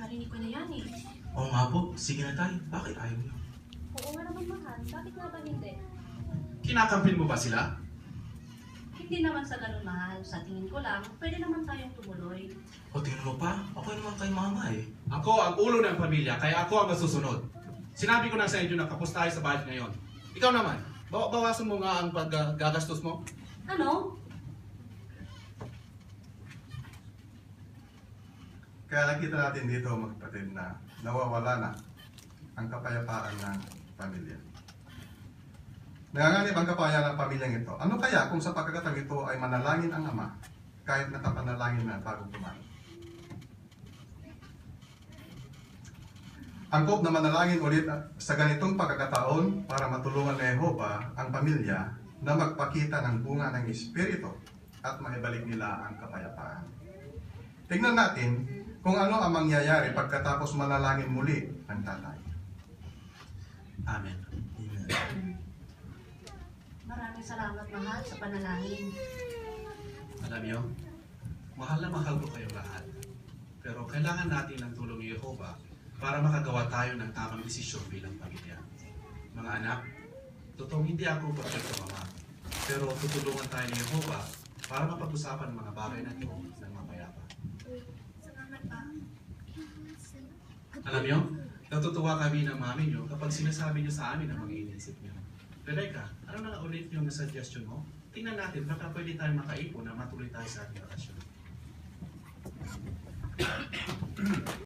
Narinig ko na yan eh. Oo nga po, sige na tayo. Bakit ayaw niyo? Oo nga naman, mahal. Bakit nga ba hindi? Kinakampin mo ba sila? Hindi naman sa ganun, mahal. Sa tingin ko lang, pwede naman tayong tumuloy. O tingnan mo pa, ako naman kay mama eh. Ako ang ulo ng pamilya, kaya ako ang masusunod. Sinabi ko na sa inyo na kapos tayo sa bahay ngayon. Ikaw naman, bawasan mo nga ang paggagastos mo. Ano? Kaya nakita natin dito mga kapatid na nawawala na ang kapayapaan ng pamilya. Nanganganib ang kapayapaan ng pamilyang ito. Ano kaya kung sa pagkakataong ito ay manalangin ang ama kahit nakapanalangin na bago kumain? Angkop na manalangin ulit sa ganitong pagkakataon para matulungan ni Jehovah ang pamilya na magpakita ng bunga ng Espiritu at maibalik nila ang kapayapaan. Tingnan natin kung ano ang mangyayari pagkatapos manalangin muli ang tatay. Amen. Maraming salamat, mahal, sa panalangin. Alam niyo, mahal na mahal ko kayong lahat. Pero kailangan natin ng tulong ni Jehovah para makagawa tayo ng tamang desisyon bilang pamilya. Mga anak, totoong hindi ako perfecto mama. Pero tutulungan tayo ni Jehovah para mapag-usapan ang mga bagay na ito ng mapayapa. Salamat pa. Alam niyo, natutuwa kami ng mami niyo kapag sinasabi niyo sa amin ang mga iniisip niyo. Rebecca, ano na ulit yung suggestion mo? Tingnan natin, baka pwede tayong makaipon na matuloy tayo sa ating bakasyon.